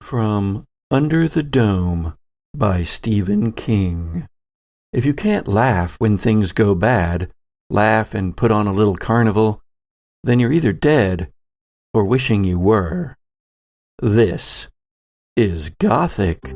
From Under the Dome by Stephen King. If you can't laugh when things go bad, laugh and put on a little carnival, then you're either dead or wishing you were. This is Gothic.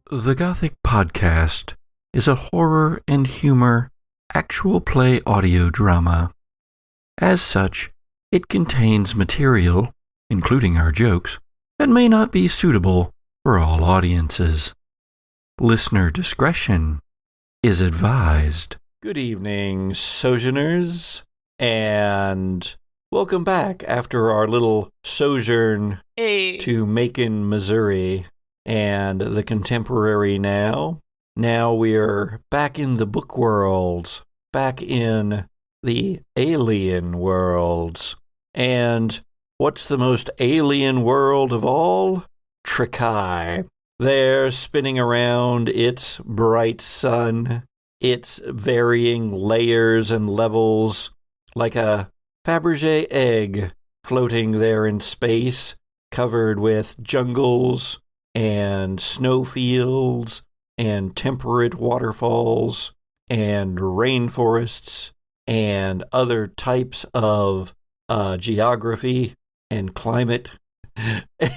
The Gothic Podcast is a horror and humor actual play audio drama. As such, it contains material, including our jokes, that may not be suitable for all audiences. Listener discretion is advised. Good evening, sojourners, and welcome back after our little sojourn to Macon, Missouri. And the contemporary now. Now we're back in the book world, back in the alien worlds. And what's the most alien world of all? Tricae. There, spinning around its bright sun, its varying layers and levels, like a Fabergé egg floating there in space, covered with jungles and snowfields, and temperate waterfalls, and rainforests, and other types of geography and climate.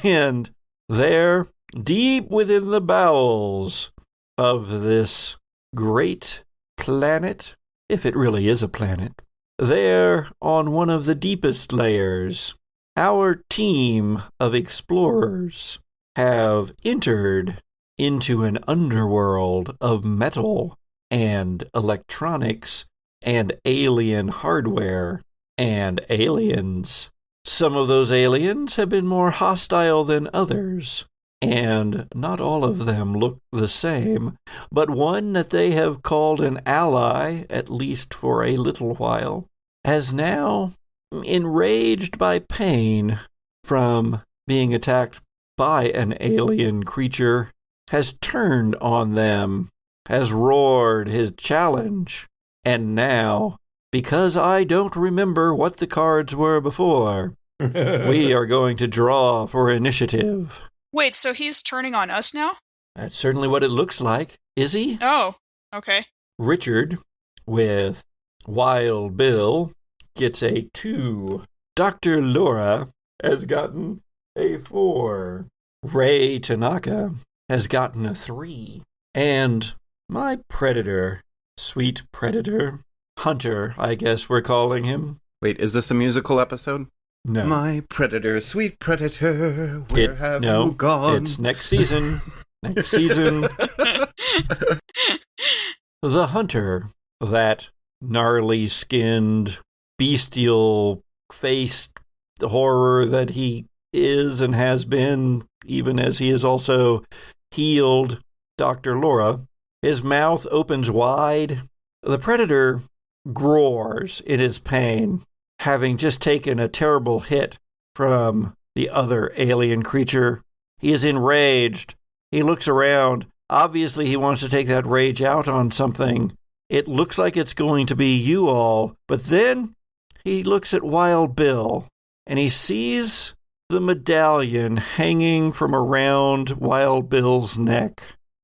And there, deep within the bowels of this great planet, if it really is a planet, there on one of the deepest layers, our team of explorers have entered into an underworld of metal and electronics and alien hardware and aliens. Some of those aliens have been more hostile than others, and not all of them look the same, but one that they have called an ally, at least for a little while, has now, enraged by pain from being attacked by an alien creature, has turned on them, has roared his challenge, and now, because I don't remember what the cards were before, we are going to draw for initiative. Wait, so he's turning on us now? That's certainly what it looks like. Is he? Oh, okay. Richard, with Wild Bill, gets a 2. Dr. Laura has gotten a 4. Ray Tanaka has gotten a 3. And my predator, sweet predator, Hunter, I guess we're calling him. Wait, is this a musical episode? No. My predator, sweet predator, where have you gone? It's next season. Next season. The Hunter, that gnarly-skinned, bestial-faced horror that he is and has been, even as he has also healed Dr. Laura. His mouth opens wide. The predator roars in his pain, having just taken a terrible hit from the other alien creature. He is enraged. He looks around. Obviously, he wants to take that rage out on something. It looks like it's going to be you all, but then he looks at Wild Bill, and he sees the medallion hanging from around Wild Bill's neck.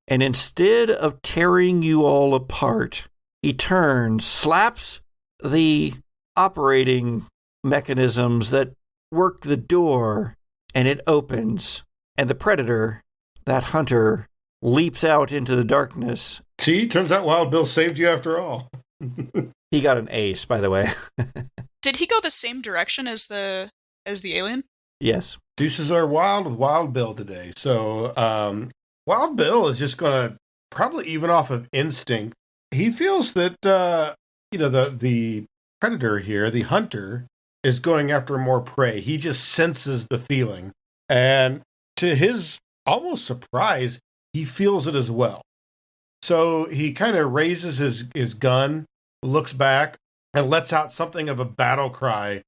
And instead of tearing you all apart, he turns, slaps the operating mechanisms that work the door, and it opens. And the predator, that Hunter, leaps out into the darkness. See, turns out Wild Bill saved you after all. He got an ace, by the way. Did he go the same direction as the alien? Yes. Deuces are wild with Wild Bill today. So Wild Bill is just going to probably even off of instinct. He feels that, the predator here, the hunter, is going after more prey. He just senses the feeling. And to his almost surprise, he feels it as well. So he kind of raises his gun, looks back, and lets out something of a battle cry,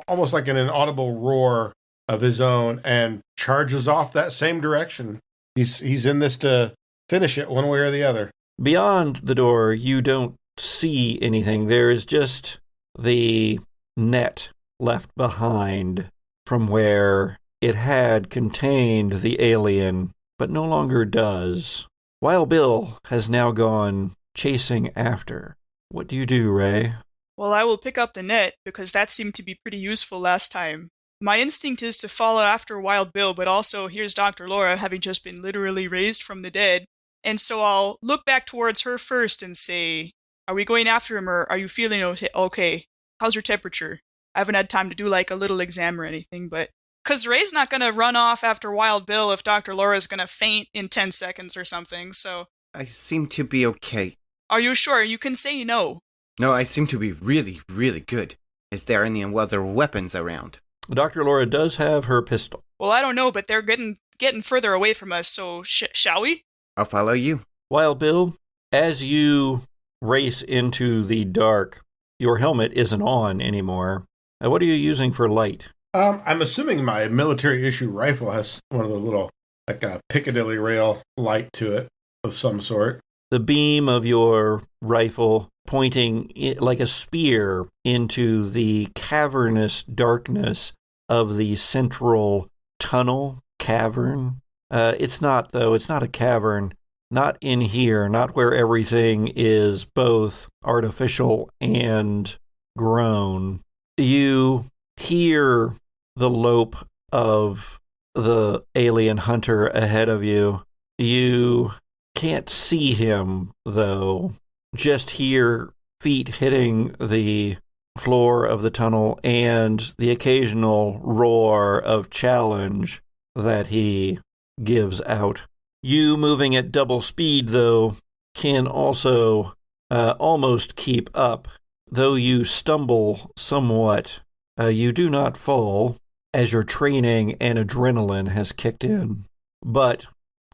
almost like an inaudible roar of his own, and charges off that same direction. He's in this to finish it one way or the other. Beyond the door, you don't see anything. There is just the net left behind from where it had contained the alien, but no longer does. Wild Bill has now gone chasing after. What do you do, Ray? Well, I will pick up the net, because that seemed to be pretty useful last time. My instinct is to follow after Wild Bill, but also here's Dr. Laura having just been literally raised from the dead. And so I'll look back towards her first and say, are we going after him, or are you feeling okay? How's your temperature? I haven't had time to do like a little exam or anything, but... Because Ray's not going to run off after Wild Bill if Dr. Laura's going to faint in 10 seconds or something, so... I seem to be okay. Are you sure? You can say no. No, I seem to be really, really good. Is there any other weapons around? Dr. Laura does have her pistol. Well, I don't know, but they're getting further away from us, so shall we? I'll follow you. Wild Bill, as you race into the dark, your helmet isn't on anymore. What are you using for light? I'm assuming my military-issue rifle has one of the little, like a Piccadilly rail light to it of some sort. The beam of your rifle pointing like a spear into the cavernous darkness of the central tunnel cavern. It's not a cavern. Not in here, not where everything is both artificial and grown. You hear the lope of the alien hunter ahead of you. You can't see him, though. Just hear feet hitting the floor of the tunnel and the occasional roar of challenge that he gives out. You, moving at double speed, though, can also almost keep up. Though you stumble somewhat, you do not fall, as your training and adrenaline has kicked in. But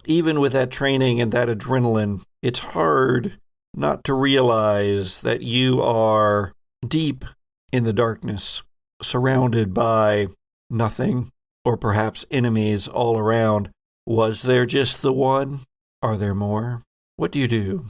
even with that training and that adrenaline, it's hard not to realize that you are deep in the darkness, surrounded by nothing, or perhaps enemies all around. Was there just the one? Are there more? What do you do?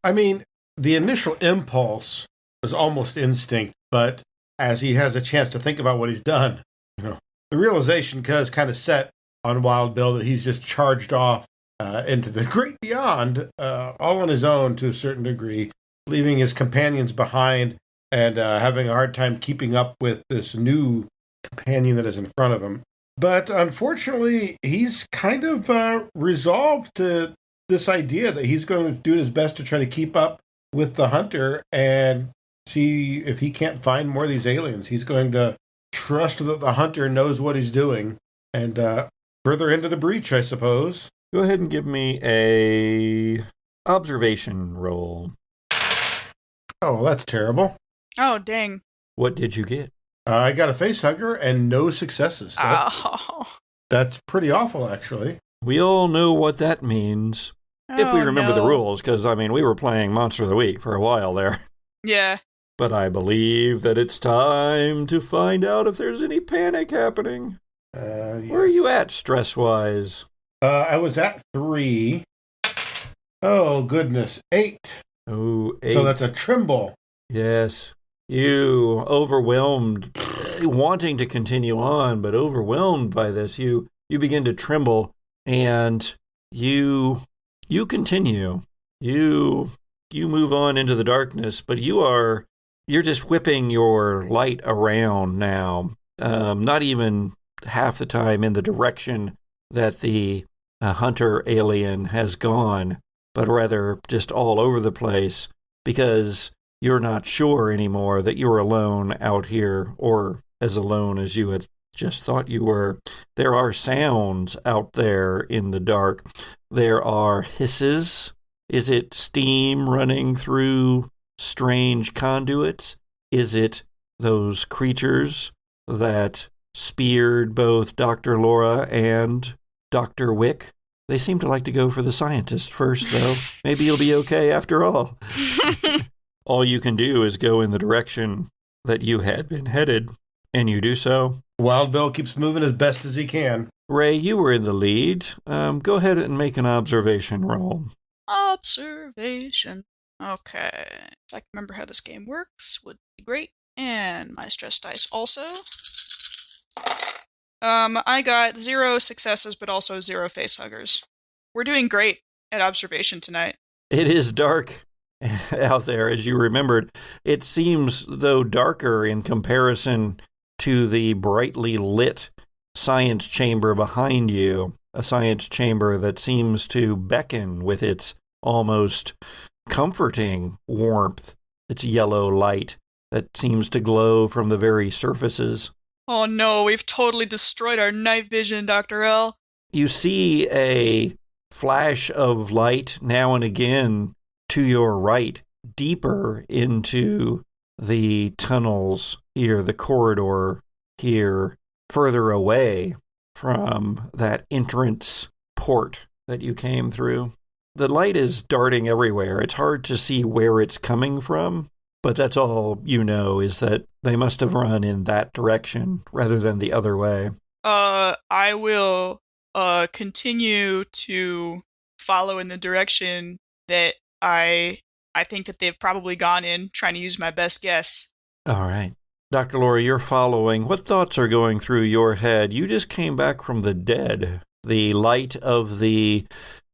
I mean, the initial impulse was almost instinct, but as he has a chance to think about what he's done, the realization is kind of set on Wild Bill that he's just charged off into the great beyond, all on his own to a certain degree, leaving his companions behind and having a hard time keeping up with this new companion that is in front of him. But unfortunately, he's kind of resolved to this idea that he's going to do his best to try to keep up with the hunter and see if he can't find more of these aliens. He's going to trust that the hunter knows what he's doing and further into the breach, I suppose. Go ahead and give me a observation roll. Oh, that's terrible. Oh, dang. What did you get? I got a face hugger and no successes. That's pretty awful, actually. We all know what that means. If we remember the rules, because, we were playing Monster of the Week for a while there. Yeah. But I believe that it's time to find out if there's any panic happening. Yeah. Where are you at, stress-wise? I was at 3. Oh, goodness. 8. Oh, 8. So that's a tremble. Yes. You, overwhelmed, wanting to continue on, but overwhelmed by this, you begin to tremble, and you continue. You move on into the darkness, but you're just whipping your light around now, not even half the time in the direction that the hunter alien has gone, but rather just all over the place, because you're not sure anymore that you're alone out here, or as alone as you had just thought you were. There are sounds out there in the dark. There are hisses. Is it steam running through strange conduits? Is it those creatures that speared both Dr. Laura and Dr. Wick? They seem to like to go for the scientist first, though. Maybe you'll be okay after all. all you can do is go in the direction that you had been headed, and you do so. Wild Bill keeps moving as best as he can. Ray, you were in the lead. Go ahead and make an observation roll. Observation. Okay. If I can remember how this game works, would be great. And my stress dice also. I got 0 successes, but also 0 facehuggers. We're doing great at observation tonight. It is dark out there, as you remembered. It seems, though, darker in comparison to the brightly lit science chamber behind you, a science chamber that seems to beckon with its almost comforting warmth, its yellow light that seems to glow from the very surfaces. Oh no, we've totally destroyed our night vision, Dr. L. You see a flash of light now and again to your right, deeper into the tunnels here, the corridor here, further away from that entrance port that you came through. The light is darting everywhere. It's hard to see where it's coming from, but that's all you know, is that they must have run in that direction rather than the other way. I will continue to follow in the direction that I think that they've probably gone in, trying to use my best guess. All right. Dr. Laura, you're following. What thoughts are going through your head? You just came back from the dead. The light of the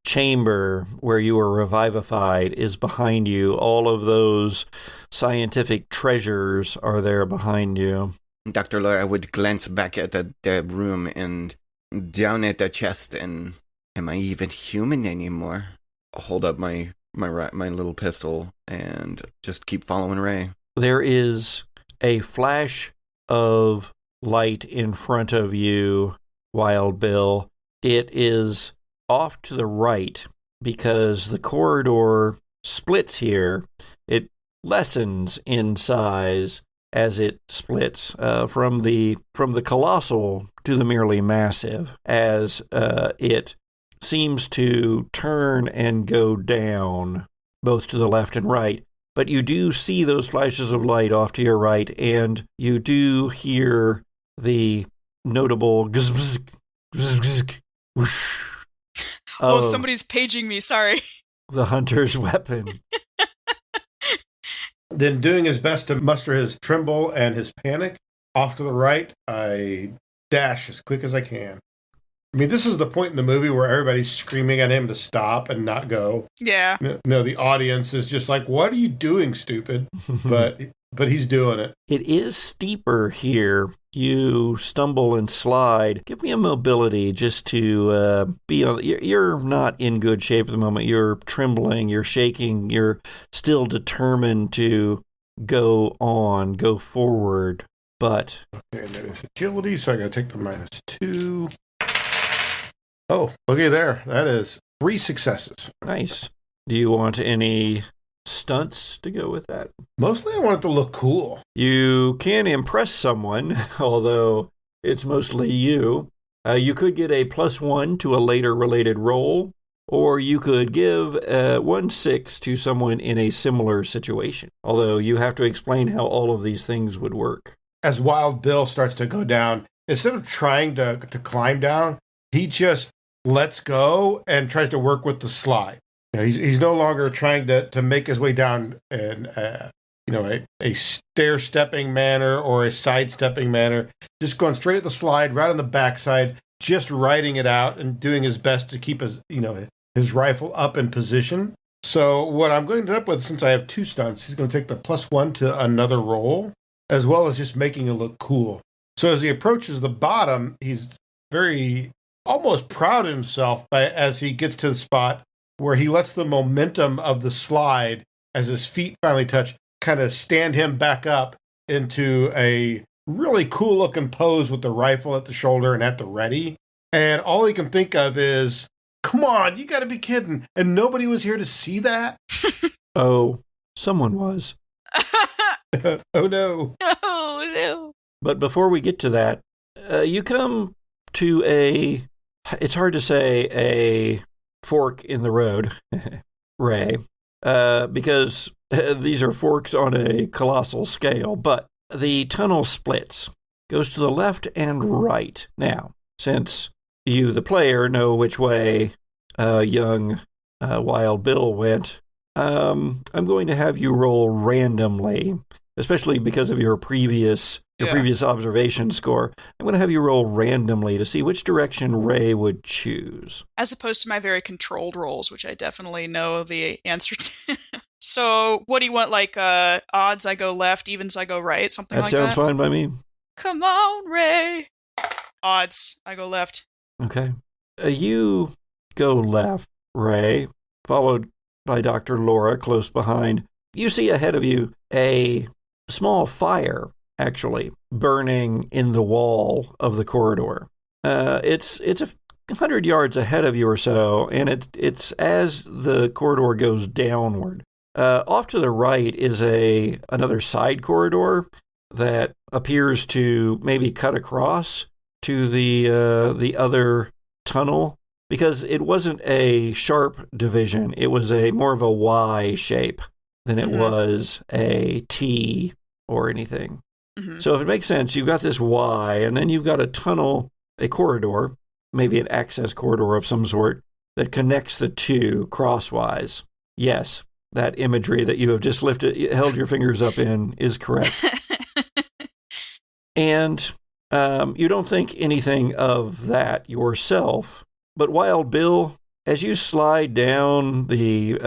chamber where you were revivified is behind you. All of those scientific treasures are there behind you. Dr. Laura would glance back at the room and down at the chest, and am I even human anymore? I'll hold up my little pistol and just keep following Ray. There is a flash of light in front of you, Wild Bill. It is off to the right because the corridor splits here. It lessens in size as it splits from the colossal to the merely massive, as it seems to turn and go down both to the left and right. But you do see those flashes of light off to your right, and you do hear the notable whoosh. Oh, somebody's paging me, sorry. The hunter's weapon. Then, doing his best to muster his tremble and his panic, off to the right, I dash as quick as I can. I mean, this is the point in the movie where everybody's screaming at him to stop and not go. Yeah. No, the audience is just like, what are you doing, stupid? But he's doing it. It is steeper here. You stumble and slide. Give me a mobility just to be on. You're not in good shape at the moment. You're trembling. You're shaking. You're still determined to go forward. But okay, that is agility, so I got to take the -2. Oh, looky there. That is 3 successes. Nice. Do you want any stunts to go with that? Mostly I want it to look cool. You can impress someone, although it's mostly you. You could get a +1 to a later related roll, or you could give 1/6 to someone in a similar situation, although you have to explain how all of these things would work. As Wild Bill starts to go down, instead of trying to climb down, he just lets go and tries to work with the slide. You know, he's no longer trying to make his way down in a stair-stepping manner or a sidestepping manner. Just going straight at the slide, right on the backside, just riding it out and doing his best to keep his rifle up in position. So what I'm going to end up with, since I have 2 stunts, he's going to take the +1 to another roll, as well as just making it look cool. So as he approaches the bottom, he's very almost proud of himself as he gets to the spot where he lets the momentum of the slide, as his feet finally touch, kind of stand him back up into a really cool looking pose with the rifle at the shoulder and at the ready. And all he can think of is, come on, you got to be kidding. And nobody was here to see that? Oh, someone was. Oh, no. Oh, no. But before we get to that, you come to it's hard to say, a fork in the road, Ray. because these are forks on a colossal scale, but the tunnel splits, goes to the left and right. Now, since you, the player, know which way young Wild Bill went, I'm going to have you roll randomly, especially because of your previous observation score. I'm going to have you roll randomly to see which direction Ray would choose. As opposed to my very controlled rolls, which I definitely know the answer to. So what do you want, like odds I go left, evens I go right, something like that? That sounds fine by me. Come on, Ray. Odds I go left. Okay. You go left, Ray, followed by Dr. Laura close behind. You see ahead of you a small fire, actually, burning in the wall of the corridor. It's 100 yards ahead of you or so, and it's as the corridor goes downward. Off to the right is another side corridor that appears to maybe cut across to the other tunnel, because it wasn't a sharp division. It was more of a Y shape than it was a T or anything. Mm-hmm. So if it makes sense, you've got this Y, and then you've got a tunnel, a corridor, maybe an access corridor of some sort, that connects the two crosswise. Yes, that imagery that you have just held your fingers up in is correct. And you don't think anything of that yourself, but Wild Bill, as you slide down the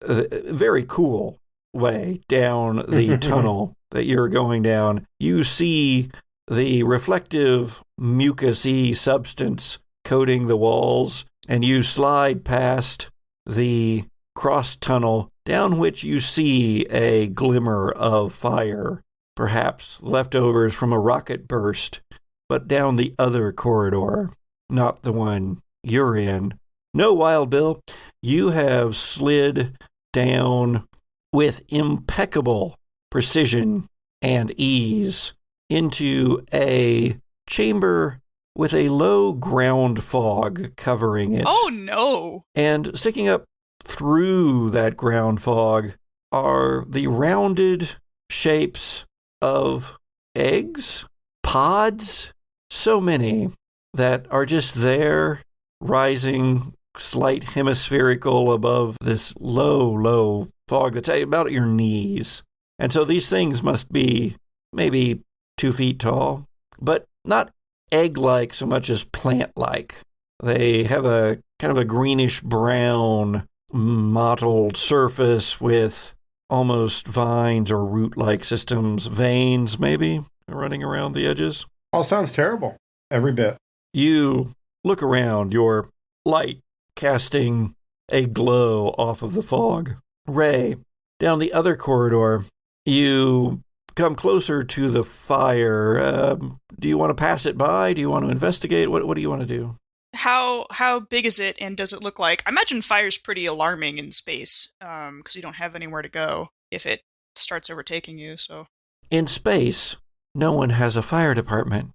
very cool way down the tunnel that you're going down, you see the reflective mucusy substance coating the walls, and you slide past the cross tunnel down which you see a glimmer of fire, perhaps leftovers from a rocket burst, but down the other corridor, not the one you're in. No, Wild Bill, you have slid down with impeccable precision and ease into a chamber with a low ground fog covering it. Oh, no. And sticking up through that ground fog are the rounded shapes of eggs, pods, so many that are just there, rising slight hemispherical above this low fog that's about at your knees. And so these things must be maybe 2 feet tall, but not egg-like so much as plant-like. They have a kind of a greenish-brown mottled surface with almost vines or root-like systems, veins maybe, running around the edges. All sounds terrible, every bit. You look around, your light casting a glow off of the fog. Ray, down the other corridor, you come closer to the fire. Do you want to pass it by? Do you want to investigate? What do you want to do? How big is it, and does it look like? I imagine fire's pretty alarming in space, because you don't have anywhere to go if it starts overtaking you. So in space, no one has a fire department.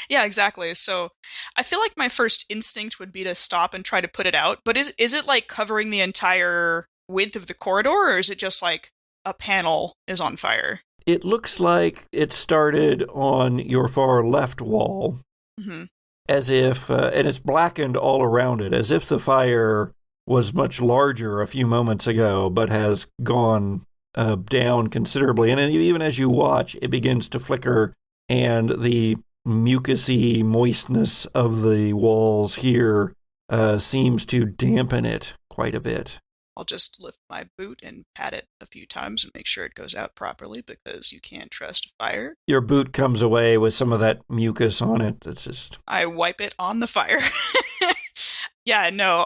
Yeah, exactly. So I feel like my first instinct would be to stop and try to put it out. But is it like covering the entire width of the corridor, or is it just like a panel is on fire? It looks like it started on your far left wall, as if, and it's blackened all around it, as if the fire was much larger a few moments ago, but has gone down considerably. And even as you watch, it begins to flicker, and the mucusy moistness of the walls here seems to dampen it quite a bit. I'll just lift my boot and pat it a few times and make sure it goes out properly, because you can't trust fire. Your boot comes away with some of that mucus on it. That's just... I wipe it on the fire. Yeah, no,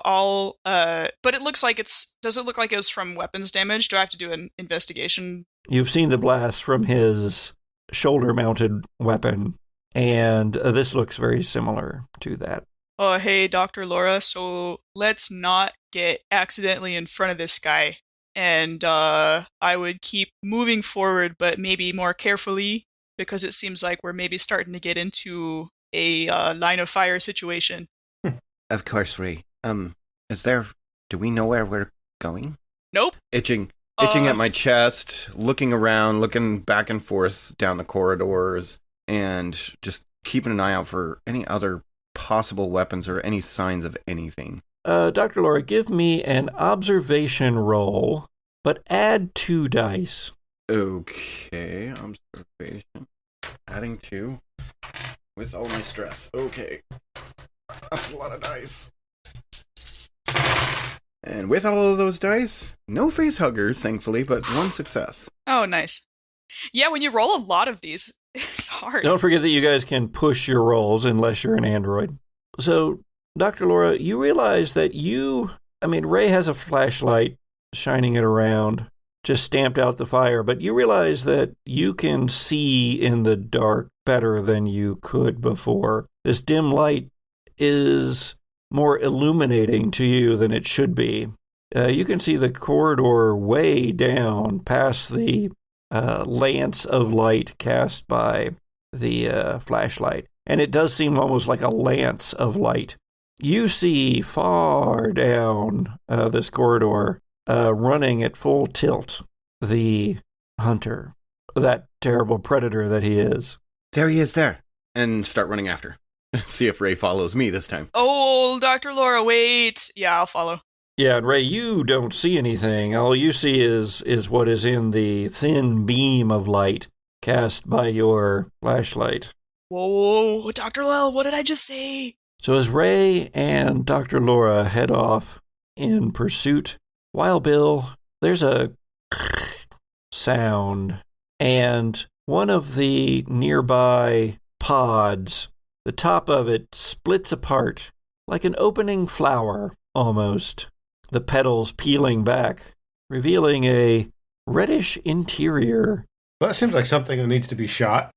but it looks like does it look like it was from weapons damage? Do I have to do an investigation? You've seen the blast from his shoulder-mounted weapon, and this looks very similar to that. Oh, hey, Dr. Laura, so let's not get accidentally in front of this guy. And I would keep moving forward, but maybe more carefully, because it seems like we're maybe starting to get into a line of fire situation. Of course, Ray. Do we know where we're going? Nope. Itching at my chest, looking around, looking back and forth down the corridors, and just keeping an eye out for any other possible weapons or any signs of anything. Dr. Laura, give me an observation roll, but add 2 dice. Okay, observation. Adding 2 with all my stress. Okay. That's a lot of dice. And with all of those dice, no face huggers, thankfully, but 1 success. Oh, nice. Yeah, when you roll a lot of these, it's hard. Don't forget that you guys can push your rolls unless you're an android. So, Dr. Laura, you realize that Ray has a flashlight shining it around, just stamped out the fire, but you realize that you can see in the dark better than you could before. This dim light is more illuminating to you than it should be. You can see the corridor way down past the lance of light cast by the flashlight. And it does seem almost like a lance of light. You see far down this corridor, running at full tilt, the hunter, that terrible predator that he is. There he is there. And start running after. See if Ray follows me this time. Oh, Dr. Laura, wait. Yeah, I'll follow. Yeah, and Ray, you don't see anything. All you see is what is in the thin beam of light cast by your flashlight. Whoa, Dr. Laura, what did I just say? So as Ray and Dr. Laura head off in pursuit, Wild Bill, there's a sound, and one of the nearby pods, the top of it splits apart like an opening flower, almost. The petals peeling back, revealing a reddish interior. Well, that seems like something that needs to be shot.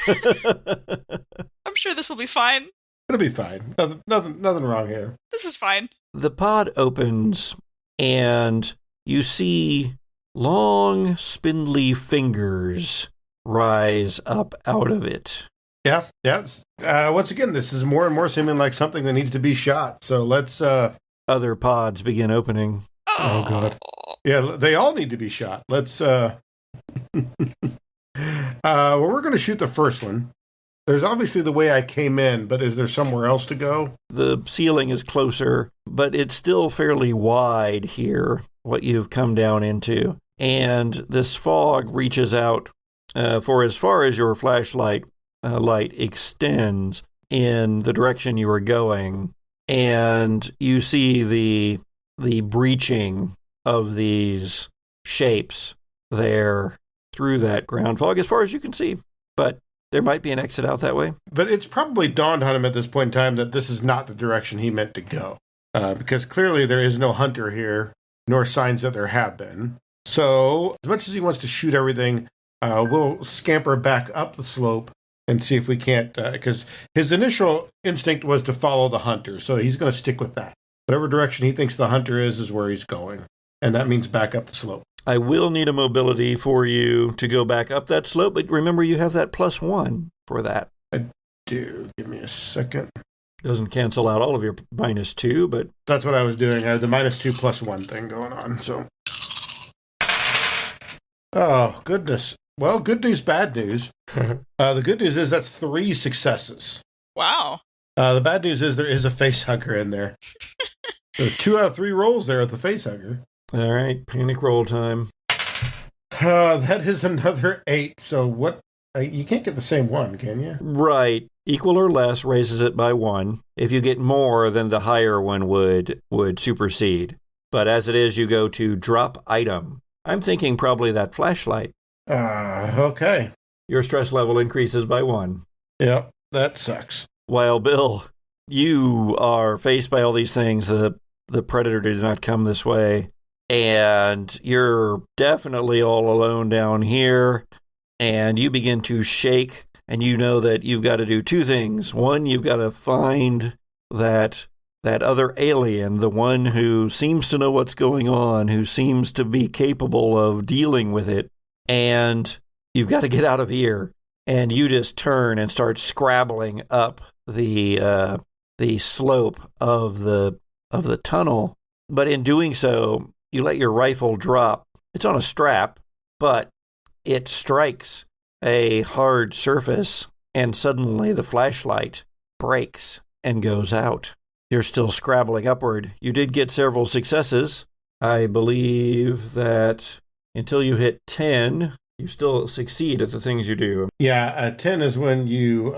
I'm sure this will be fine. It'll be fine. Nothing wrong here. This is fine. The pod opens, and you see long, spindly fingers rise up out of it. Yeah. Once again, this is more and more seeming like something that needs to be shot. So let's... Other pods begin opening. Oh, God. Yeah, they all need to be shot. Let's... Well, we're going to shoot the first one. There's obviously the way I came in, but is there somewhere else to go? The ceiling is closer, but it's still fairly wide here, what you've come down into. And this fog reaches out for as far as your flashlight light extends in the direction you are going. And you see the breaching of these shapes there through that ground fog as far as you can see. But there might be an exit out that way. But it's probably dawned on him at this point in time that this is not the direction he meant to go. Because clearly there is no hunter here, nor signs that there have been. So, as much as he wants to shoot everything, we'll scamper back up the slope and see if we can't... Because his initial instinct was to follow the hunter, so he's going to stick with that. Whatever direction he thinks the hunter is where he's going. And that means back up the slope. I will need a mobility for you to go back up that slope, but remember you have that +1 for that. I do. Give me a second. Doesn't cancel out all of your -2, but... That's what I was doing. I had the -2 +1 thing going on, so... Oh, goodness. Well, good news, bad news. The good news is that's 3 successes. Wow. The bad news is there is a face hugger in there. So 2 out of 3 rolls there at the face hugger. All right, panic roll time. That is another 8. So what? You can't get the same one, can you? Right. Equal or less raises it by 1. If you get more, then the higher one would supersede. But as it is, you go to drop item. I'm thinking probably that flashlight. Okay. Your stress level increases by 1. Yep, that sucks. While Bill, you are faced by all these things. The predator did not come this way. And you're definitely all alone down here, and you begin to shake, and you know that you've got to do 2 things. One, you've got to find that other alien, the one who seems to know what's going on, who seems to be capable of dealing with it, and you've got to get out of here. And you just turn and start scrabbling up the slope of the tunnel. But in doing so, you let your rifle drop. It's on a strap, but it strikes a hard surface, and suddenly the flashlight breaks and goes out. You're still scrabbling upward. You did get several successes. I believe that until you hit 10, you still succeed at the things you do. Yeah, 10 is when you,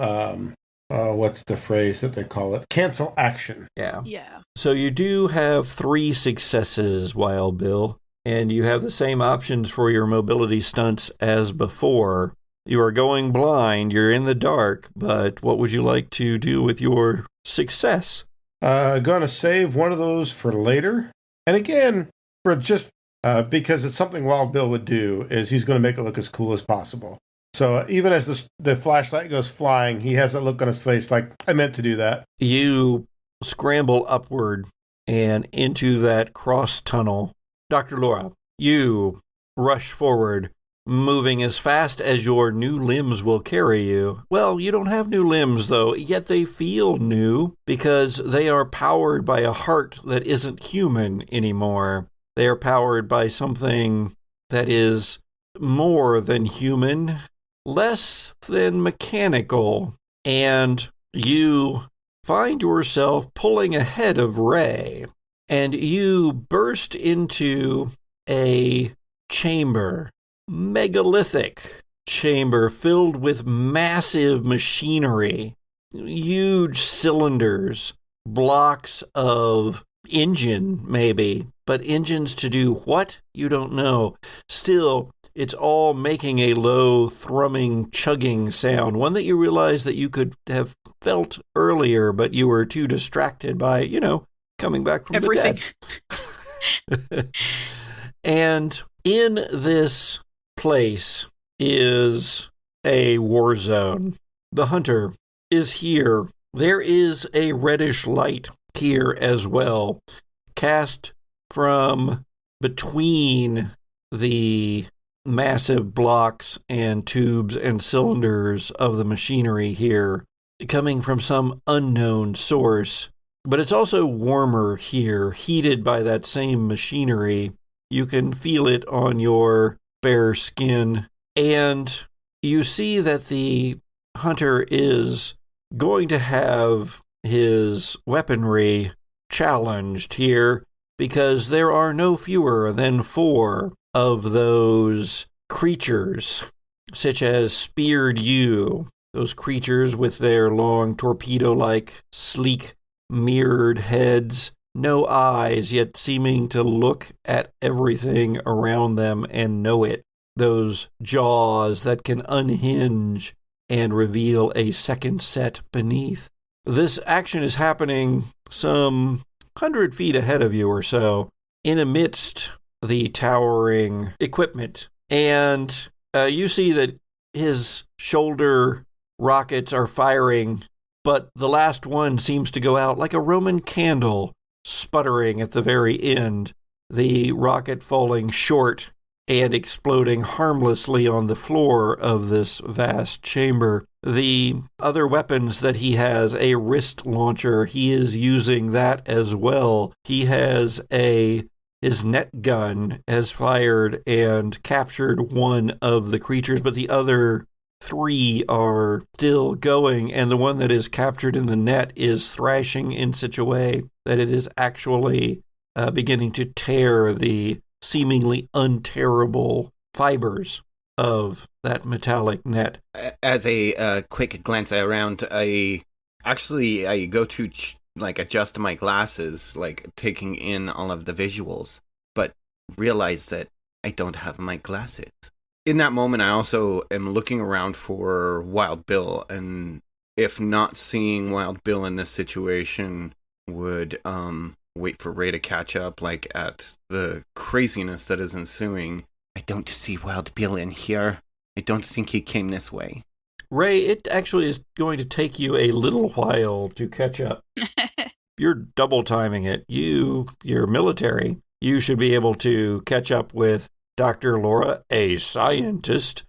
what's the phrase that they call it? Cancel action. Yeah. Yeah. So you do have 3 successes, Wild Bill, and you have the same options for your mobility stunts as before. You are going blind, you're in the dark, but what would you like to do with your success? Gonna save one of those for later. And again, for just because it's something Wild Bill would do, is he's going to make it look as cool as possible. So even as the flashlight goes flying, he has that look on his face like, I meant to do that. You scramble upward and into that cross tunnel. Dr. Laura, you rush forward, moving as fast as your new limbs will carry you. Well, you don't have new limbs, though, yet they feel new because they are powered by a heart that isn't human anymore. They are powered by something that is more than human, less than mechanical, and you find yourself pulling ahead of Ray, and you burst into a chamber. Megalithic chamber filled with massive machinery, huge cylinders, blocks of engine maybe, but engines to do what? You don't know. Still, it's all making a low, thrumming, chugging sound, one that you realize that you could have felt earlier, but you were too distracted by, coming back from everything. The dead. And in this place is a war zone. The hunter is here. There is a reddish light here as well, cast from between the massive blocks and tubes and cylinders of the machinery here, coming from some unknown source. But it's also warmer here, heated by that same machinery. You can feel it on your bare skin, and you see that the hunter is going to have his weaponry challenged here because there are no fewer than 4 of those creatures, such as speared you, those creatures with their long torpedo-like, sleek, mirrored heads, no eyes, yet seeming to look at everything around them and know it. Those jaws that can unhinge and reveal a second set beneath. This action is happening some 100 feet ahead of you or so, in amidst the towering equipment. And you see that his shoulder rockets are firing, but the last one seems to go out like a Roman candle, sputtering at the very end, the rocket falling short and exploding harmlessly on the floor of this vast chamber. The other weapons that he has, a wrist launcher, he is using that as well. He has his net gun has fired and captured one of the creatures, but the other 3 are still going, and the one that is captured in the net is thrashing in such a way that it is actually beginning to tear the seemingly unterrible fibers of that metallic net. As a quick glance around, I go to adjust my glasses, like taking in all of the visuals, but realize that I don't have my glasses. In that moment, I also am looking around for Wild Bill, and if not seeing Wild Bill in this situation, would wait for Ray to catch up, at the craziness that is ensuing. I don't see Wild Bill in here. I don't think he came this way. Ray, it actually is going to take you a little while to catch up. You're double timing it. You're military. You should be able to catch up with Dr. Laura, a scientist.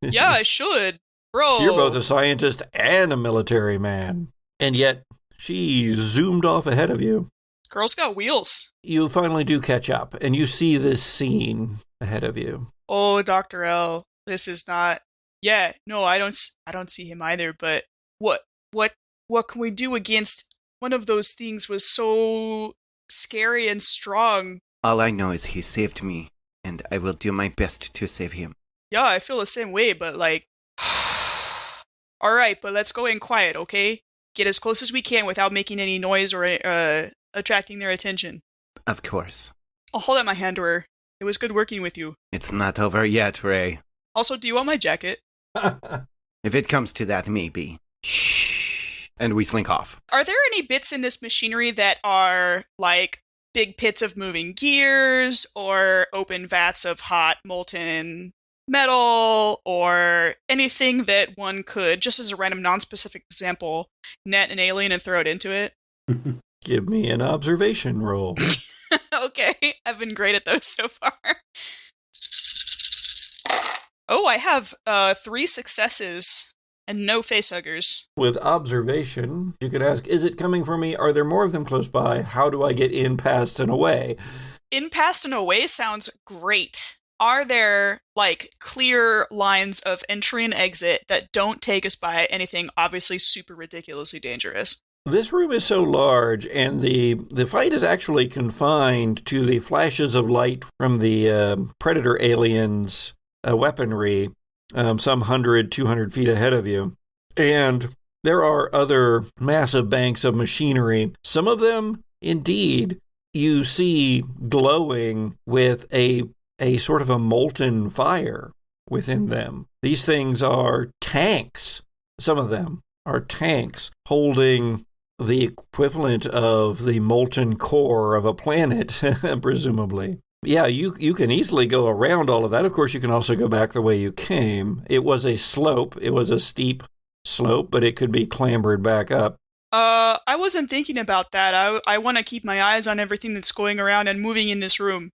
Yeah, I should. Bro. You're both a scientist and a military man. And yet, she zoomed off ahead of you. Girls got wheels. You finally do catch up, and you see this scene ahead of you. Oh, Dr. L, this is not... Yeah, no, I don't see him either, but what can we do against one of those things was so scary and strong? All I know is he saved me, and I will do my best to save him. Yeah, I feel the same way, but like... Alright, but let's go in quiet, okay? Get as close as we can without making any noise or attracting their attention. Of course. I'll hold out my hand to her. It was good working with you. It's not over yet, Ray. Also, do you want my jacket? If it comes to that, maybe. Shh. And we slink off. Are there any bits in this machinery that are, like, big pits of moving gears, or open vats of hot, molten metal, or anything that one could, just as a random, non-specific example, net an alien and throw it into it? Give me an observation roll. Okay, I've been great at those so far. Oh, I have 3 successes and no facehuggers. With observation, you could ask, is it coming from me? Are there more of them close by? How do I get in, past, and away? In, past, and away sounds great. Are there, like, clear lines of entry and exit that don't take us by anything obviously super ridiculously dangerous? This room is so large, and the fight is actually confined to the flashes of light from the predator aliens' weaponry, some 100, 200 feet ahead of you. And there are other massive banks of machinery. Some of them, indeed, you see glowing with a sort of a molten fire within them. These things are tanks. Some of them are tanks holding the equivalent of the molten core of a planet, presumably. Yeah, you can easily go around all of that. Of course, you can also go back the way you came. It was a slope. It was a steep slope, but it could be clambered back up. I wasn't thinking about that. I want to keep my eyes on everything that's going around and moving in this room.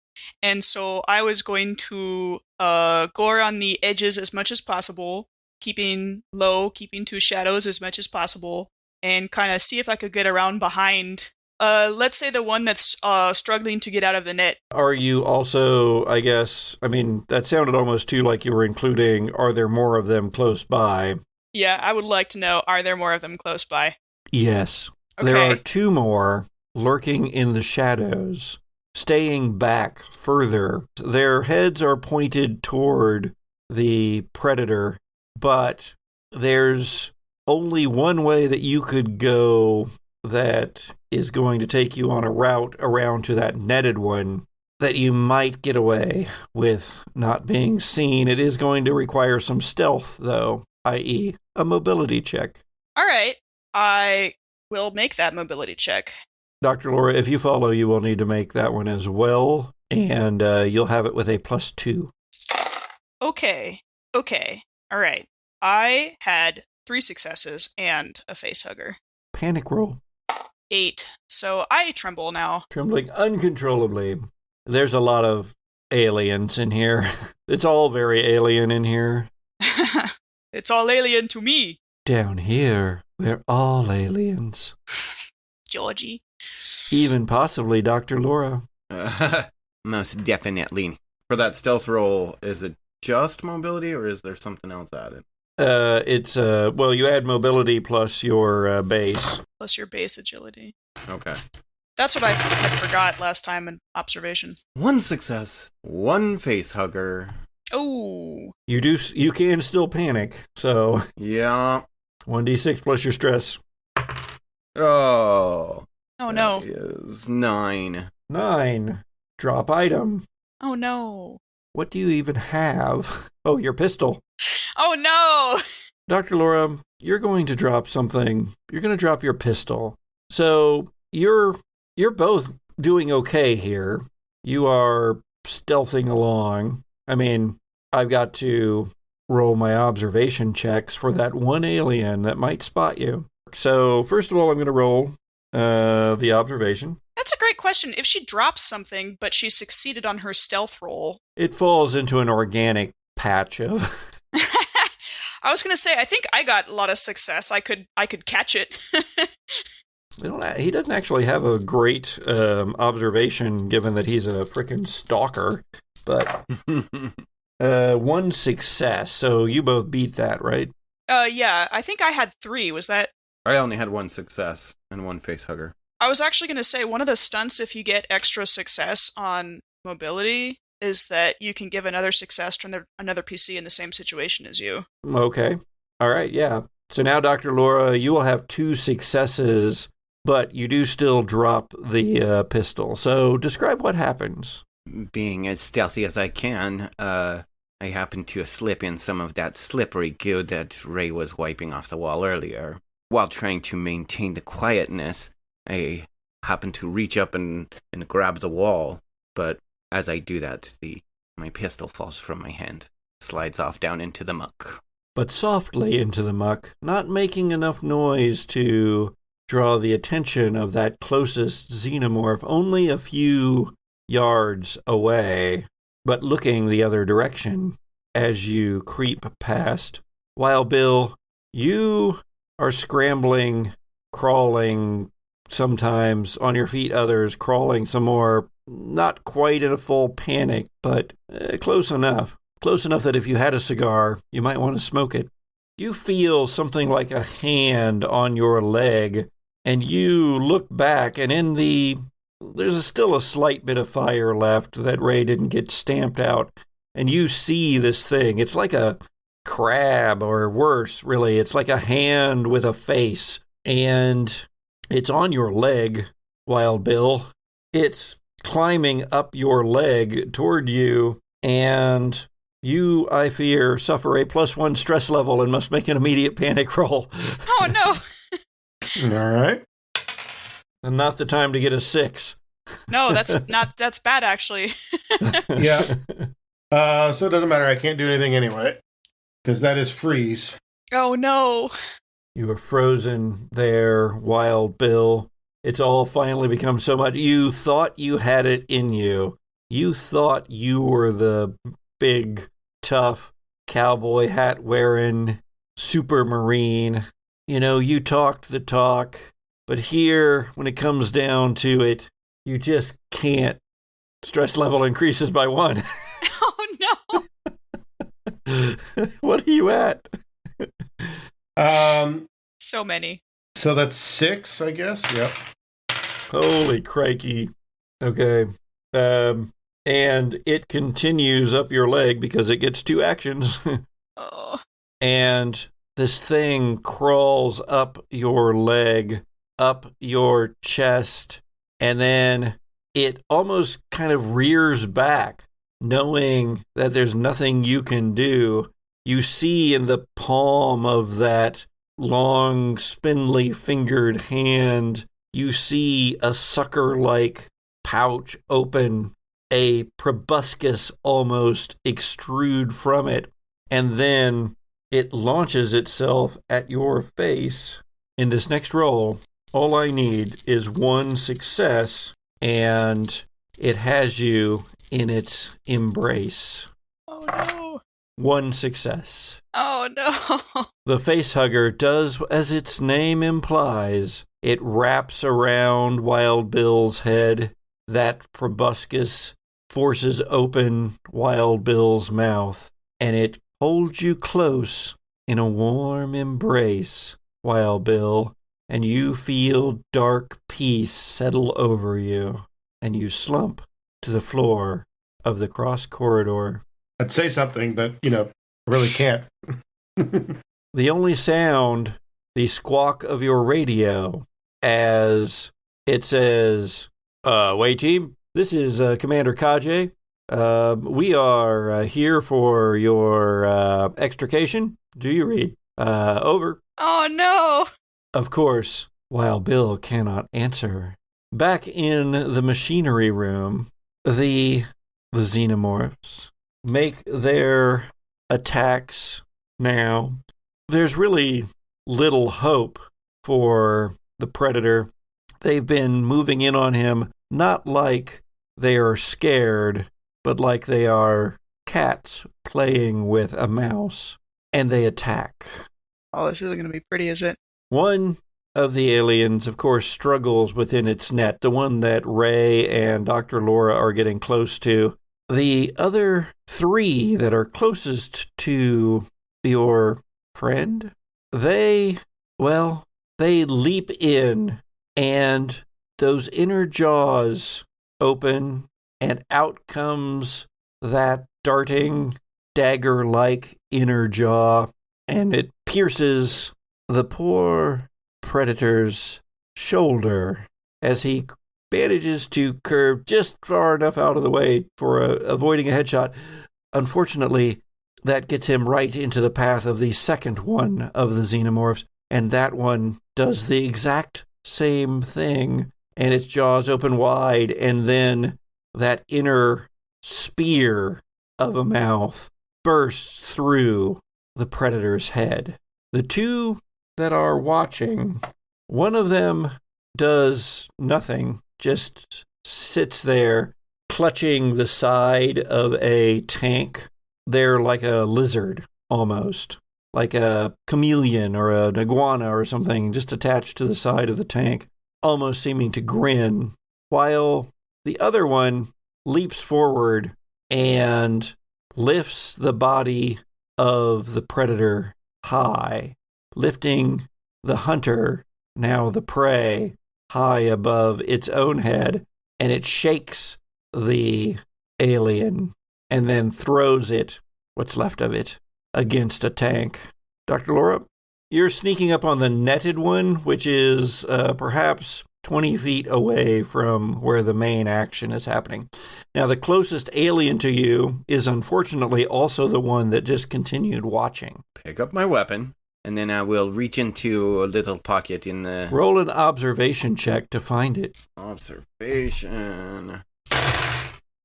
And so I was going to go around the edges as much as possible, keeping low, keeping to shadows as much as possible, and kind of see if I could get around behind, let's say the one that's struggling to get out of the net. Are you also, I guess, I mean, that sounded almost too like you were including, are there more of them close by? Yeah, I would like to know, are there more of them close by? Yes. Okay. There are 2 more lurking in the shadows, staying back further. Their heads are pointed toward the predator, but there's only one way that you could go that is going to take you on a route around to that netted one that you might get away with not being seen. It is going to require some stealth, though, i.e. a mobility check. All right. I will make that mobility check. Dr. Laura, if you follow, you will need to make that one as well, and you'll have it with a +2. Okay. All right. I had 3 successes and a facehugger. Panic roll. 8. So I tremble now. Trembling uncontrollably. There's a lot of aliens in here. It's all very alien in here. It's all alien to me. Down here, we're all aliens. Georgie. Even possibly Dr. Laura. Most definitely. For that stealth roll, is it just mobility, or is there something else added? It's, well, you add mobility plus your base. Plus your base agility. Okay. That's what I had forgot last time in observation. 1 success, 1 face hugger. Oh. You can still panic, so. Yeah. 1d6 plus your stress. Oh. Oh no. That is 9. 9. Drop item. Oh no. What do you even have? Oh, your pistol. Oh no! Dr. Laura, you're going to drop something. You're going to drop your pistol. So you're both doing okay here. You are stealthing along. I mean, I've got to roll my observation checks for that one alien that might spot you. So first of all, I'm going to roll the observation. That's a great question. If she drops something, but she succeeded on her stealth roll. It falls into an organic patch of... I was going to say, I think I got a lot of success. I could catch it. He doesn't actually have a great observation, given that he's a frickin' stalker. But 1 success, so you both beat that, right? Yeah, I think I had 3. Was that? I only had 1 success and 1 face hugger. I was actually going to say one of the stunts, if you get extra success on mobility, is that you can give another success to another PC in the same situation as you. Okay. All right, yeah. So now, Dr. Laura, you will have 2 successes, but you do still drop the pistol. So describe what happens. Being as stealthy as I can, I happen to slip in some of that slippery goo that Ray was wiping off the wall earlier. While trying to maintain the quietness, I happen to reach up and grab the wall, but as I do that, my pistol falls from my hand, slides off down into the muck. But softly into the muck, not making enough noise to draw the attention of that closest xenomorph, only a few yards away, but looking the other direction as you creep past. Wild Bill, you are scrambling, crawling, sometimes on your feet, others crawling some more, not quite in a full panic, but close enough. Close enough that if you had a cigar, you might want to smoke it. You feel something like a hand on your leg, and you look back, and there's still a slight bit of fire left that Ray didn't get stamped out, and you see this thing. It's like a crab, or worse, really. It's like a hand with a face, and it's on your leg, Wild Bill. It's climbing up your leg toward you, and you, I fear, suffer a +1 stress level and must make an immediate panic roll. Oh, no. All right. And not the time to get a 6. No, that's bad, actually. Yeah. So it doesn't matter. I can't do anything anyway, because that is freeze. Oh, no. You are frozen there, Wild Bill. It's all finally become so much. You thought you had it in you. You thought you were the big, tough, cowboy hat wearing super marine. You know, you talked the talk, but here, when it comes down to it, you just can't. Stress level increases by 1. Oh, no. What are you at? So many. So that's 6, I guess. Yep. Holy crikey. Okay. And it continues up your leg because it gets 2 actions. Oh. And this thing crawls up your leg, up your chest, and then it almost kind of rears back, knowing that there's nothing you can do. You see in the palm of that long, spindly fingered hand, you see a sucker-like pouch open, a proboscis almost extrude from it, and then it launches itself at your face. In this next roll, all I need is 1 success, and it has you in its embrace. Oh, no. 1 success. Oh, no. The facehugger does as its name implies. It wraps around Wild Bill's head. That proboscis forces open Wild Bill's mouth, and it holds you close in a warm embrace, Wild Bill, and you feel dark peace settle over you, and you slump to the floor of the cross corridor. I'd say something, but, I really can't. The only sound, the squawk of your radio, as it says, "Wait, team, this is Commander Kaje. We are here for your extrication. Do you read? Over." Oh, no. Of course, Wild Bill cannot answer. Back in the machinery room, the xenomorphs make their attacks now. There's really little hope for the Predator. They've been moving in on him not like they are scared, but like they are cats playing with a mouse, and they attack. Oh, this isn't going to be pretty, is it? One of the aliens, of course, struggles within its net, the one that Ray and Dr. Laura are getting close to. The other 3 that are closest to your friend, they leap in, and those inner jaws open, and out comes that darting, dagger-like inner jaw, and it pierces the poor predator's shoulder as he manages to curve just far enough out of the way for avoiding a headshot. Unfortunately, that gets him right into the path of the second one of the xenomorphs, and that one does the exact same thing, and its jaws open wide, and then that inner spear of a mouth bursts through the predator's head. The 2 that are watching, one of them does nothing, just sits there clutching the side of a tank. They're like a lizard, almost, like a chameleon or an iguana or something, just attached to the side of the tank, almost seeming to grin, while the other one leaps forward and lifts the body of the predator high, lifting the hunter, now the prey, high above its own head, and it shakes the alien and then throws it, what's left of it, against a tank. Dr. Laura, you're sneaking up on the netted one, which is perhaps 20 feet away from where the main action is happening. Now, the closest alien to you is unfortunately also the one that just continued watching. Pick up my weapon, and then I will reach into a little pocket in the... Roll an observation check to find it. Observation.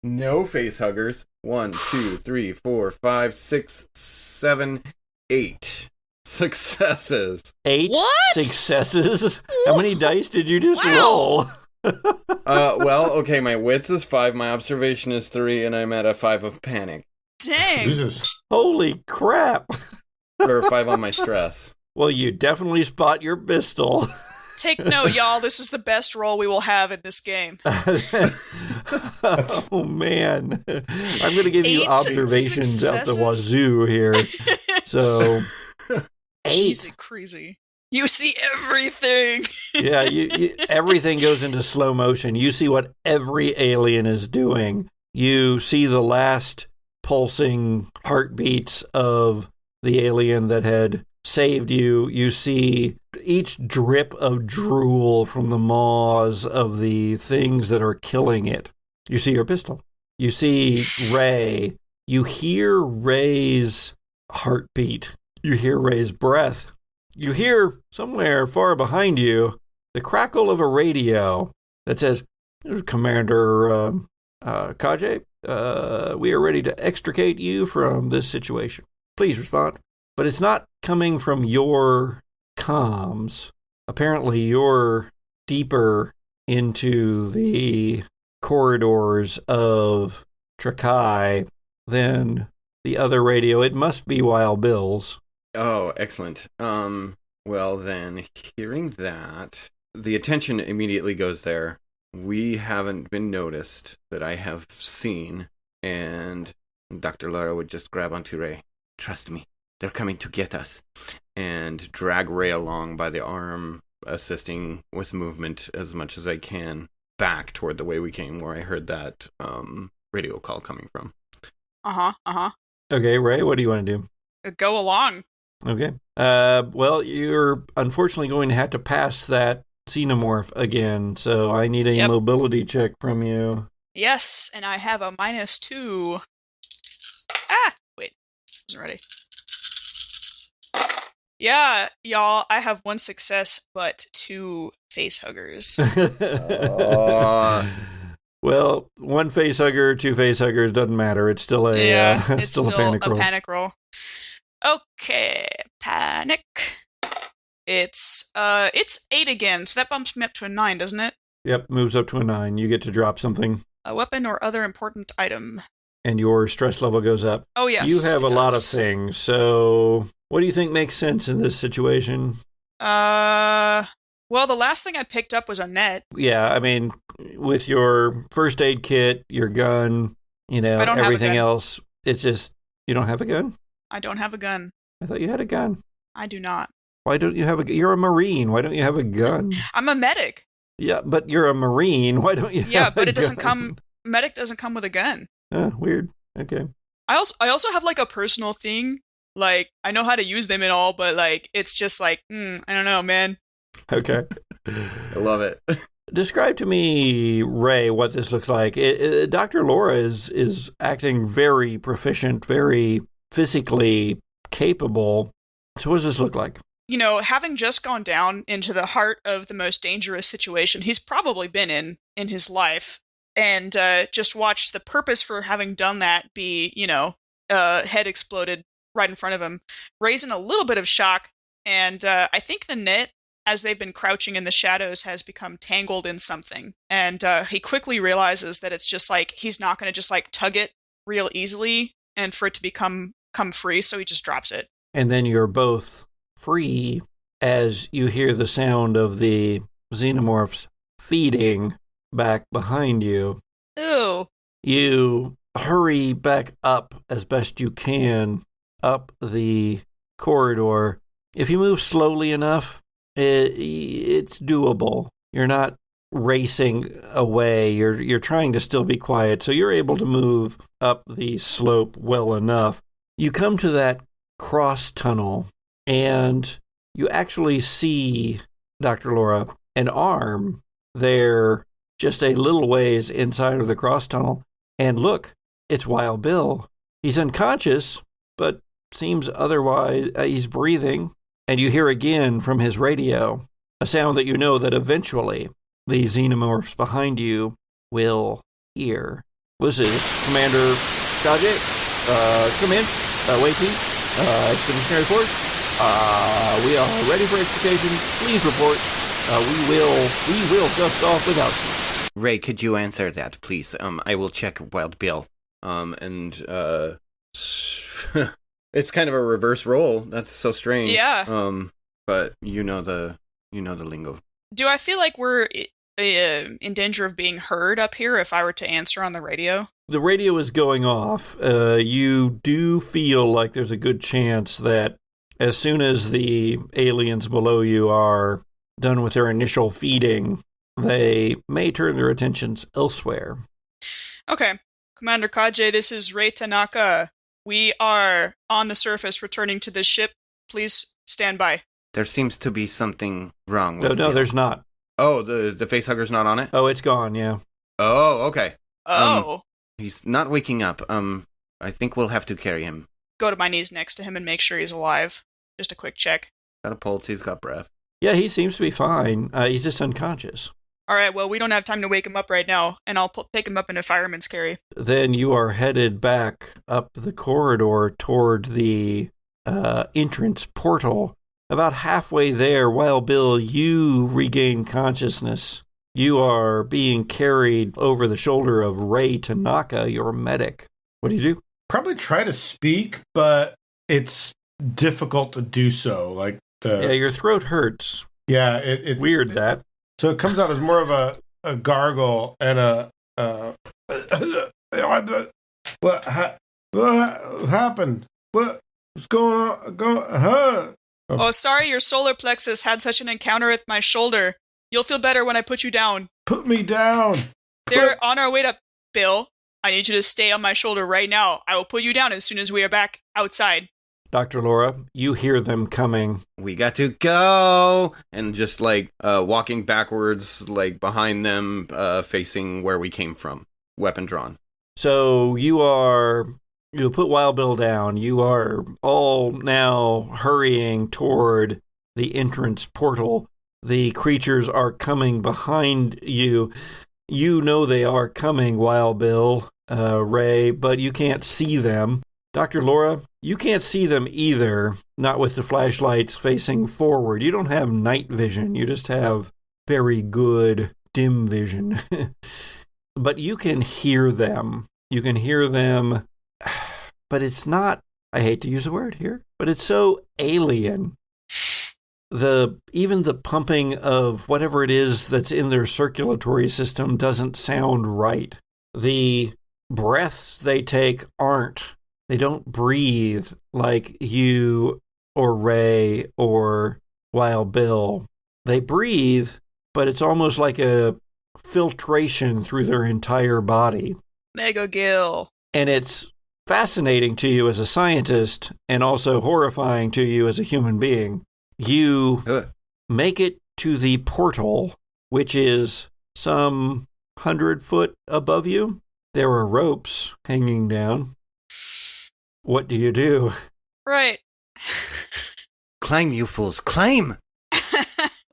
No face huggers. 1, 2, 3, 4, 5, 6, 7, 8 successes. 8 What? successes? How many dice did you just roll? Well, okay, my wits is 5, my observation is 3, and I'm at a 5 of panic. Dang. Jesus. Holy crap. Or 5 on my stress. Well, you definitely spot your pistol. Take note, y'all. This is the best roll we will have in this game. Oh, man. I'm going to give you 8 observations out the wazoo here. So, 8. Easy crazy. You see everything. Yeah, everything goes into slow motion. You see what every alien is doing. You see the last pulsing heartbeats of the alien that had saved you. You see each drip of drool from the maws of the things that are killing it. You see your pistol. You see Ray. You hear Ray's heartbeat. You hear Ray's breath. You hear somewhere far behind you the crackle of a radio that says, Commander Kaje, we are ready to extricate you from this situation. Please respond. But it's not coming from your comms. Apparently you're deeper into the corridors of Tricae than the other radio. It must be Wild Bill's. Oh, excellent. Well then, hearing that, the attention immediately goes there. We haven't been noticed that I have seen, and Dr. Lara would just grab onto Ray. Trust me, they're coming to get us. And drag Ray along by the arm, assisting with movement as much as I can, back toward the way we came, where I heard that radio call coming from. Okay, Ray, what do you want to do? Go along. Okay. Well, you're unfortunately going to have to pass that xenomorph again, so I need a mobility check from you. Yes, and I have a -2. Wait. Wasn't ready. Yeah, y'all, I have 1 success, but 2 face huggers. Well, 1 face hugger, 2 face huggers, doesn't matter. It's still a it's still a panic roll. Okay, panic. It's 8 again, so that bumps me up to a 9, doesn't it? Yep, moves up to a 9. You get to drop something. A weapon or other important item. And your stress level goes up. Oh, yes. You have a lot of things, so what do you think makes sense in this situation? Well, Well, the last thing I picked up was a net. Yeah, I mean, with your first aid kit, your gun, I don't have a everything gun. else, it's just, you don't have a gun? I don't have a gun. I thought you had a gun. I do not. Why don't you have a gun? You're a Marine. Why don't you have a gun? I'm a medic. Yeah, but you're a Marine. Why don't you have a gun? Yeah, but it doesn't come... Medic doesn't come with a gun. Weird. Okay. I also have, like, a personal thing. Like, I know how to use them and all, but, like, it's just like, I don't know, man. Okay. I love it. Describe to me, Ray, what this looks like. Dr. Laura is acting very proficient, very physically capable. So what does this look like? Having just gone down into the heart of the most dangerous situation he's probably been in his life, and just watched the purpose for having done that be, head exploded right in front of him, raising a little bit of shock, and I think the net, as they've been crouching in the shadows, has become tangled in something, and he quickly realizes that it's just like, he's not going to just like tug it real easily and for it to come free, so he just drops it. And then you're both free as you hear the sound of the xenomorphs feeding back behind you. Ew. You hurry back up as best you can up the corridor. If you move slowly enough, it's doable. You're not racing away. You're trying to still be quiet, so you're able to move up the slope well enough. You come to that cross tunnel, and you actually see, Dr. Laura, an arm there just a little ways inside of the cross tunnel. And look, it's Wild Bill. He's unconscious, but seems otherwise, he's breathing. And you hear again from his radio a sound that you know that eventually the xenomorphs behind you will hear. This is Commander Tricae. Come in. Waiting. Expeditionary Force. We are ready for extrication. Please report. We will dust off without you. Ray, could you answer that, please? I will check Wild Bill. It's kind of a reverse role. That's so strange. Yeah. But you know the lingo. Do I feel like we're in danger of being heard up here if I were to answer on the radio? The radio is going off. You do feel like there's a good chance that as soon as the aliens below you are done with their initial feeding, they may turn their attentions elsewhere. Okay. Commander Kaje, this is Ray Tanaka. We are on the surface returning to the ship. Please stand by. There seems to be something wrong with No, there's not. Oh, the facehugger's not on it? Oh, it's gone, yeah. Oh, okay. Oh. He's not waking up. I think we'll have to carry him. Go to my knees next to him and make sure he's alive. Just a quick check. Got a pulse, he's got breath. Yeah, he seems to be fine. He's just unconscious. All right, well, we don't have time to wake him up right now, and I'll take him up in a fireman's carry. Then you are headed back up the corridor toward the entrance portal. About halfway there, Wild Bill, you regain consciousness. You are being carried over the shoulder of Ray Tanaka, your medic. What do you do? Probably try to speak, but it's difficult to do so. Yeah, your throat hurts. Yeah, it weird that. So it comes out as more of a gargle and what happened? What's going on? Oh, sorry, your solar plexus had such an encounter with my shoulder. You'll feel better when I put you down. Put me down. They're on our way to Bill. I need you to stay on my shoulder right now. I will put you down as soon as we are back outside. Dr. Laura, you hear them coming. We got to go! And just, walking backwards, behind them, facing where we came from. Weapon drawn. So you put Wild Bill down. You are all now hurrying toward the entrance portal. The creatures are coming behind you. You know they are coming, Wild Bill, Ray, but you can't see them. Dr. Laura, you can't see them either, not with the flashlights facing forward. You don't have night vision. You just have very good dim vision. But you can hear them. You can hear them, but it's not, I hate to use the word here, but it's so alien. even the pumping of whatever it is that's in their circulatory system doesn't sound right. The breaths they take aren't. They don't breathe like you or Ray or Wild Bill. They breathe, but it's almost like a filtration through their entire body. Mega Gill. And it's fascinating to you as a scientist and also horrifying to you as a human being. You make it to the portal, which is some 100 foot above you. There are ropes hanging down. What do you do? Right. Climb, you fools, climb!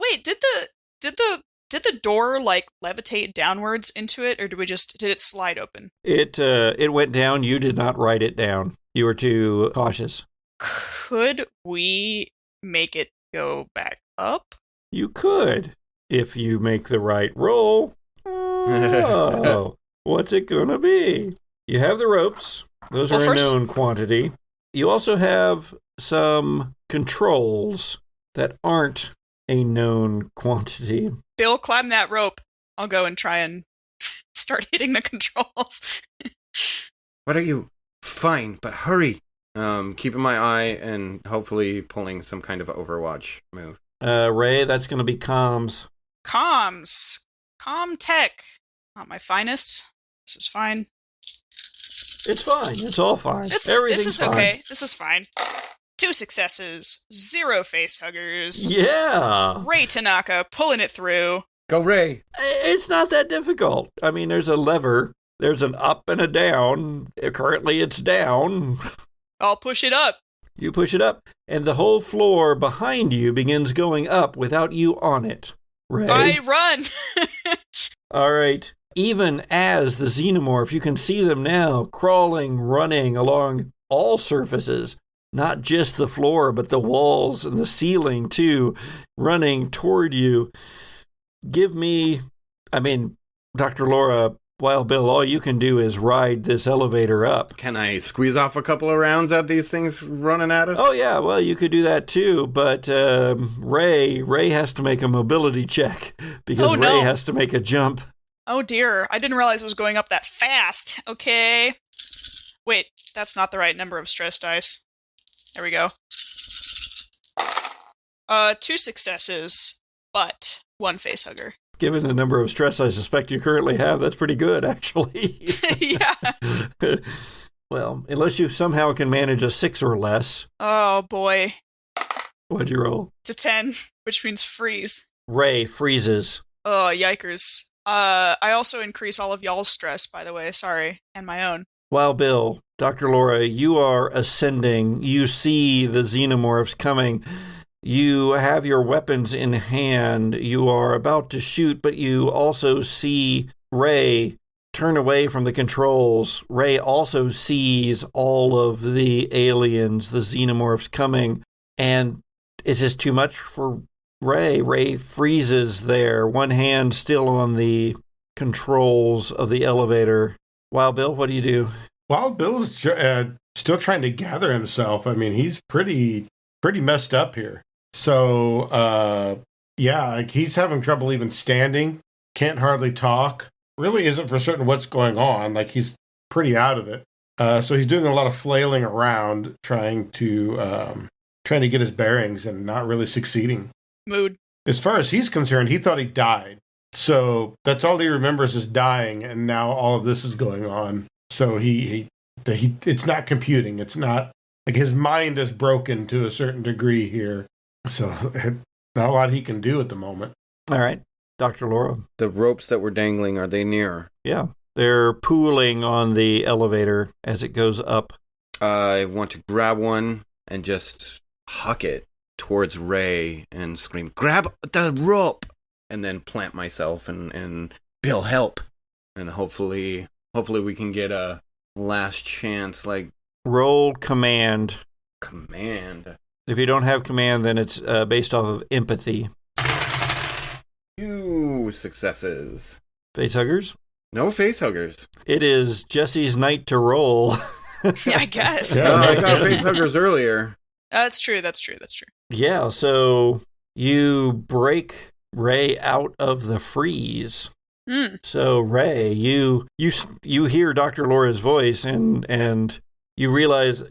Wait, did the door like levitate downwards into it, or did it slide open? It went down. You did not write it down. You were too cautious. Could we make it go back up? You could, if you make the right roll. Oh, what's it gonna be? You have the ropes. Those are a known quantity. You also have some controls that aren't a known quantity. Bill, climb that rope. I'll go and try and start hitting the controls. What are you? Fine, but hurry. Keeping my eye and hopefully pulling some kind of Overwatch move. Ray, that's going to be comms. Comms. Comm tech. Not my finest. This is fine. It's fine. It's all fine. Everything's this is fine. Okay. This is fine. 2 successes. 0 facehuggers. Yeah. Ray Tanaka pulling it through. Go, Ray. It's not that difficult. I mean, there's a lever. There's an up and a down. Currently, it's down. I'll push it up. You push it up, and the whole floor behind you begins going up without you on it. Ray? I run. All right. Even as the xenomorph, you can see them now crawling, running along all surfaces, not just the floor, but the walls and the ceiling too, running toward you. Dr. Laura, Wild Bill, all you can do is ride this elevator up. Can I squeeze off a couple of rounds at these things running at us? Oh, yeah, well, you could do that too, but Ray has to make a mobility check because Ray has to make a jump. Oh, dear. I didn't realize it was going up that fast. Okay. Wait, that's not the right number of stress dice. There we go. 2 successes, but 1 facehugger. Given the number of stress I suspect you currently have, that's pretty good, actually. Yeah. Well, unless you somehow can manage a 6 or less. Oh, boy. What'd you roll? It's a 10, which means freeze. Ray freezes. Oh, yikers. I also increase all of y'all's stress, by the way. Sorry. And my own. Wild Bill, Dr. Laura, you are ascending. You see the xenomorphs coming. You have your weapons in hand. You are about to shoot, but you also see Ray turn away from the controls. Ray also sees all of the aliens, the xenomorphs coming, and it's just too much for Ray. Ray freezes there, one hand still on the controls of the elevator. Wild Bill, what do you do? Wild Bill is still trying to gather himself. I mean, he's pretty messed up here. So, he's having trouble even standing. Can't hardly talk. Really isn't for certain what's going on. Like, he's pretty out of it. So he's doing a lot of flailing around, trying to get his bearings and not really succeeding. Mood. As far as he's concerned, he thought he died. So that's all he remembers is dying, and now all of this is going on. So he it's not computing. It's not like his mind is broken to a certain degree here. So not a lot he can do at the moment. All right, Dr. Laura. The ropes that were dangling, are they near? Yeah, they're pooling on the elevator as it goes up. I want to grab one and just huck it towards Ray and scream, "Grab the rope!" And then plant myself and Bill, help. And hopefully we can get a last chance, like... Roll command. Command? If you don't have command, then it's based off of empathy. 2 successes. Facehuggers? No facehuggers. It is Jesse's night to roll. Yeah, I guess. I got facehuggers earlier. That's true. Yeah, so you break Ray out of the freeze. So Ray, you hear Dr. Laura's voice and you realize,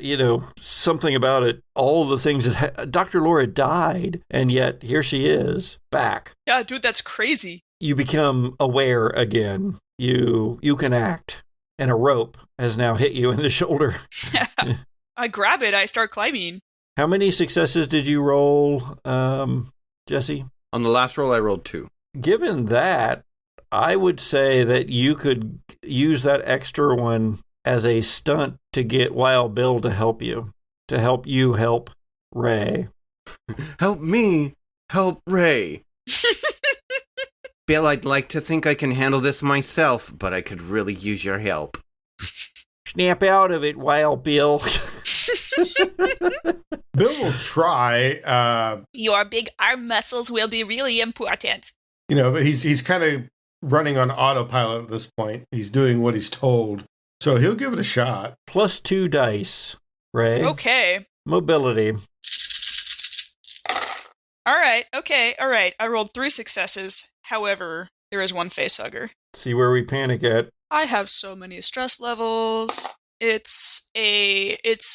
something about it, all the things that Dr. Laura died, and yet here she is, back. Yeah, dude, that's crazy. You become aware again. You can act, and a rope has now hit you in the shoulder. I grab it, I start climbing. How many successes did you roll, Jesse? On the last roll, I rolled 2. Given that, I would say that you could use that extra one as a stunt to get Wild Bill to help you help Ray. Help me help Ray. Bill, I'd like to think I can handle this myself, but I could really use your help. Snap out of it, Wild Bill. Bill will try. Your big arm muscles will be really important. But he's kind of running on autopilot at this point. He's doing what he's told. So he'll give it a shot. +2 dice, Ray. Okay. Mobility. All right. I rolled 3 successes. However, there is one facehugger. See where we panic at. I have so many stress levels. It's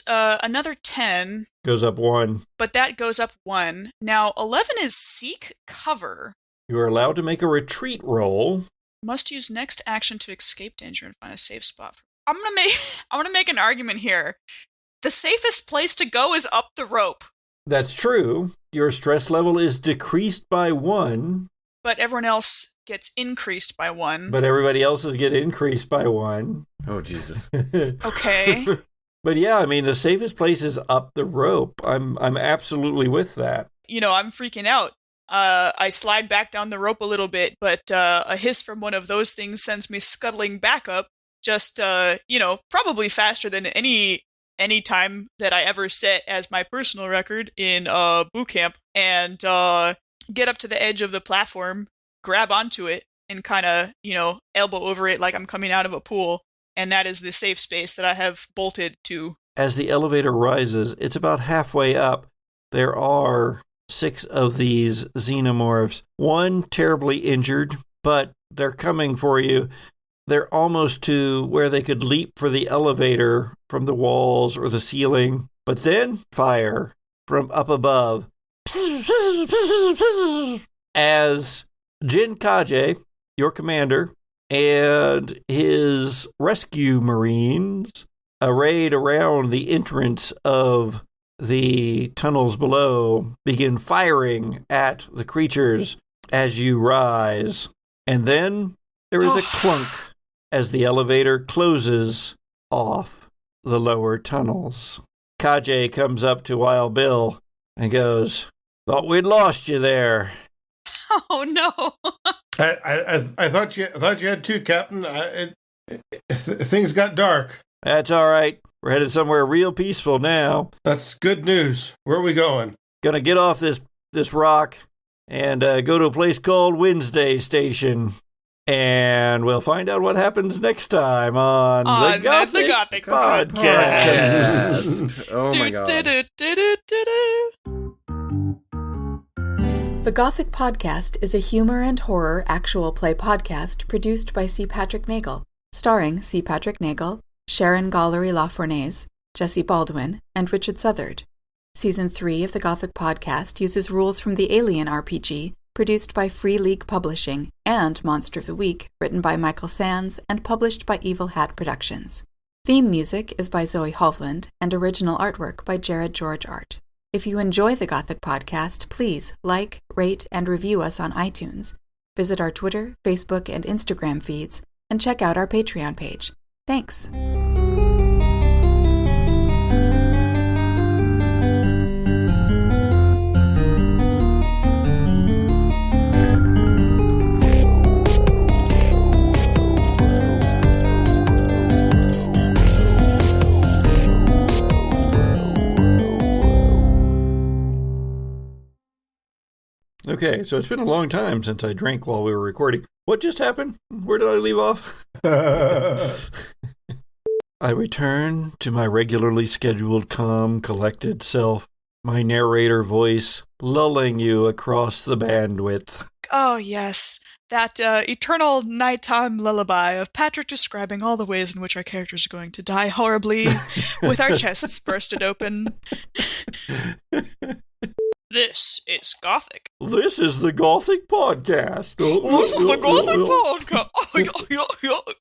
another 10. Goes up 1. But that goes up 1. Now, 11 is seek cover. You are allowed to make a retreat roll. Must use next action to escape danger and find a safe spot. I'm gonna make an argument here. The safest place to go is up the rope. That's true. Your stress level is decreased by 1. But everyone else gets increased by 1. But everybody else's get increased by 1. Oh, Jesus. Okay. But yeah, the safest place is up the rope. I'm absolutely with that. I'm freaking out. I slide back down the rope a little bit, but a hiss from one of those things sends me scuttling back up, just, probably faster than any time that I ever set as my personal record in boot camp, and get up to the edge of the platform, grab onto it, and kind of, elbow over it like I'm coming out of a pool, and that is the safe space that I have bolted to. As the elevator rises, it's about halfway up. There are 6 of these xenomorphs. 1 terribly injured, but they're coming for you. They're almost to where they could leap for the elevator from the walls or the ceiling. But then, fire from up above. As Jin Kaje, your commander, and his rescue marines arrayed around the entrance of the tunnels below begin firing at the creatures as you rise. And then there is a clunk as the elevator closes off the lower tunnels. Kaje comes up to Wild Bill and goes, "Thought we'd lost you there." Oh no! I thought you had 2, Captain. Things got dark. That's all right. We're headed somewhere real peaceful now. That's good news. Where are we going? Gonna get off this rock and go to a place called Wednesday Station. And we'll find out what happens next time on the Gothic Podcast. Oh my God. The Gothic Podcast is a humor and horror actual play podcast produced by C. Patrick Neagle, starring C. Patrick Neagle, Sharon Gollery-LaFournese, Jesse Baldwin, and Richard Southard. Season 3 of the Gothic Podcast uses rules from the Alien RPG, produced by Free League Publishing, and Monster of the Week, written by Michael Sands and published by Evil Hat Productions. Theme music is by Zoe Hovland, and original artwork by Jared George Art. If you enjoy the Gothic Podcast, please like, rate, and review us on iTunes. Visit our Twitter, Facebook, and Instagram feeds, and check out our Patreon page. Thanks. Okay, so it's been a long time since I drank while we were recording. What just happened? Where did I leave off? I return to my regularly scheduled, calm, collected self My narrator voice lulling you across the bandwidth. Oh, yes. That eternal nighttime lullaby of Patrick describing all the ways in which our characters are going to die horribly with our chests bursted open. This is Gothic. This is the Gothic Podcast. This is the Gothic Podcast.